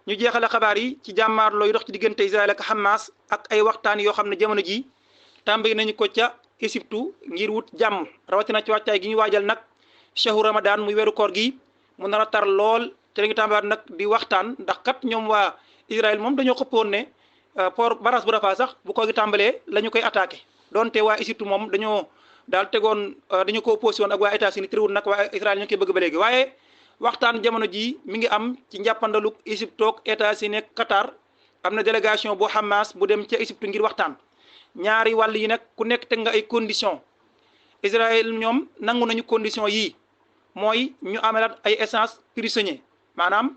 ñu jeexale xabaar yi ci jàmmaarloo yu dox ci diggante Israël ak Hamas ak ay waxtaan yoo xam ne jamono ji tàmbali nañu ko ca Égypte ngir wut jàmm rawatina ci wàccaay gi ñu waajal nag shahru Ramadan muy weeru koor gi mu nar a tar lool te dañu tàmbaliwaat nag di waxtaan ndax kat ñoom waa Israël moom dañoo xëppoon ne port barrage bu Rafah sax bu koor gi tàmbalee la ñu koy attaqué donte waa Égypte moom dañoo daal tegoon dañu ko opposé woon ak waa États-Unis terewul nag waa Israël ñu koy bëgg ba léegi waaye waxtaan jamono ji mi ngi am ci njàppandalu Égypte ak États-Unis ak Qatar am na délégation bu Hamas bu dem ca Égypte ngir waxtaan ñaari wàll yi nag ku nekk teg nga ay conditions Israël ñoom nangu nañu conditions yii mooy ñu amelaat ay échange prisonniers maanaam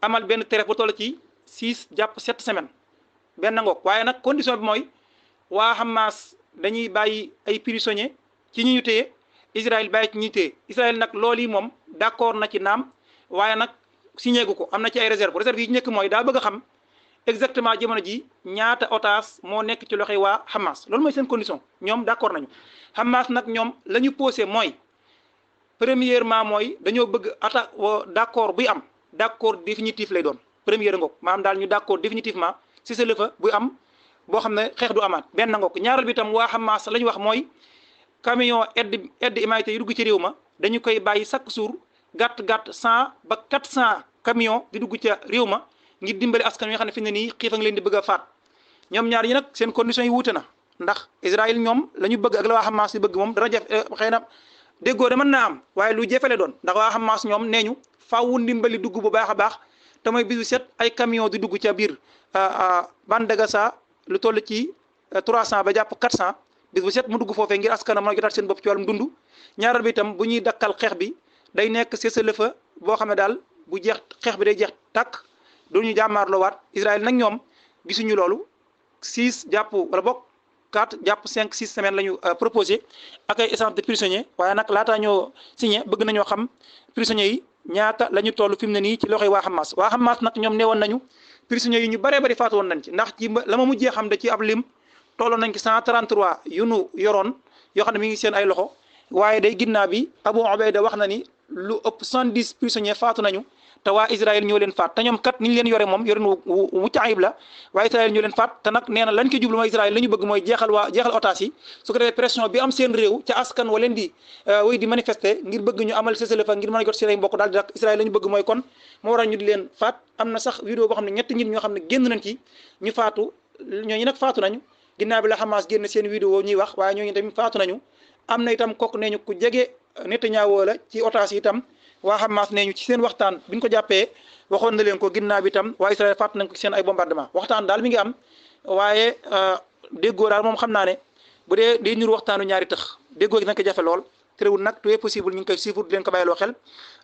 amal benn trêve bu toll ci 6 jàpp 7 semaines benn ngoog waaye nag condition bi mooy waa Hamas dañuy bàyyi ay prisonniers ci ñi ñu téye Israël bàyyi ci ñi téye Israël nag loolu yi moom d'accord na ci naam waaye nag signé gu ko am na ci ay réserve yi njëkk mooy daa bëgg a xam exactement jamono ji ñaata otage moo nekk ci loxoy waa Hamas loolu mooy seen condition ñoom d'accord nañu Hamas nag ñoom la ñu posé mooy premièrement mooy dañoo bëgg d'accord buy am d'accord définitif lay doon première ngoog maanaam daal ñu d'accord définitivement cessez-le-feu buy am boo xam ne xeex du amaat benn ngoog ñaareel bi tam waa Hamas la ñu wax mooy camion aide humanitaire yi dugg ci réew ma dañu koy bàyyi chaque jour gàtt 100 ba 400 camions di dugg ca réew ma ngir dimbali askan wi nga xam ne fi ne nii xiif a ngi leen di bëgg a faat ñoom ñaar yi nag seen conditions yi wuute na ndax Israël ñoom la ñu bëgg ak la waa Hamas yi bëgg moom dana jafe xëy na déggoo de mën naa am waaye lu jëfale doon ndax waa Hamas ñoom nee ñu faaw ndimbali dugg bu baax a baax te mooy bis bu set ay camion di dugg ca biir bande de Gaza lu toll ci 300 ba jàpp 400 bis bu set mu dugg foofee ngir askan mën a jotaat seen bopp ci wàllum dund ñaareel bi itam bu ñuy dakkal xeex bi day nekk cessez-le-feu boo xam ne daal bu jeex xeex bi day jeex tàkk du ñu jàmmaarloo waat Israël nag ñoom gisuñu loolu 6 jàpp wala bokk 4 jàpp 5 6 semaines la ñu proposé ak ay échange de prisonniers waaye nag laataa ñoo signé bëgg nañoo xam prisonniers yi ñaata la ñu toll fi mu ne nii ci loxoy waa Hamas nag ñoom newoon nañu prisonniers yi ñu baree bari faatu woon nañ ci ndax ci la ma mujjee xam da ci ab lim tolloon nañ ci 133 yu nu yoroon yoo xam ne mi ngi seen ay loxo waaye day ginnaaw bi Abu Ubayda wax na ni lu ëpp 70 prisonniers faatu nañu te waa Israël ñoo leen faat te ñoom kat ni ñu leen yore moom yoren wu mucc ayib la waa Israël ñoo leen faat te nag nee na lañ ko jublu mooy Israël la ñu bëgg mooy jeexal otages yi su ko defee pression bi am seen réew ca askan wa leen di wéy di manifester ngir bëgg ñu amal cessez-le-feu ngir mën a jot seen ay mbokk daal di dak Israël la ñu bëgg mooy kon moo waral ñu di leen faat am na sax vidéo boo xam ne ñetti nit ñoo xam ne génn nañ ci ñu faatu ñooñu nag faatu nañu ginnaaw bi la Hamas génn seen vidéo ñuy wax waaye ñooñu tamit faatu nañu am na itam kooku nee ñu ku jege Netanyahu la ci otages yi itam waa Hamas nee ñu ci seen waxtaan bi ñu ko jàppee waxoon na leen ko ginnaaw bi itam waa Israël faat nañ ko ci seen ay bombardement waxtaan daal mi ngi am waaye déggoo daal moom xam naa ne bu dee day niru waxtaanu ñaari tëx déggoo gi nañ ko jafe lool terewul nag tout est possible ñu ngi koy suivre di leen ko bàyyiloo xel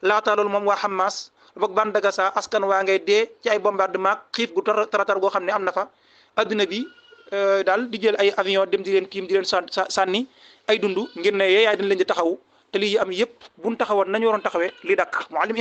laataa loolu moom waa Hamas boog bande de Gaza askan waa ngay dee ci ay bombardement xiif gu taratar goo xam ne am na fa adduna bi daal di jël ay avion dem di leen tiim di leen sànni ay dund ngir ne yaay dañ leen di taxawu te lii am yëpp buñ taxawoon nañu waroon taxawee li dakk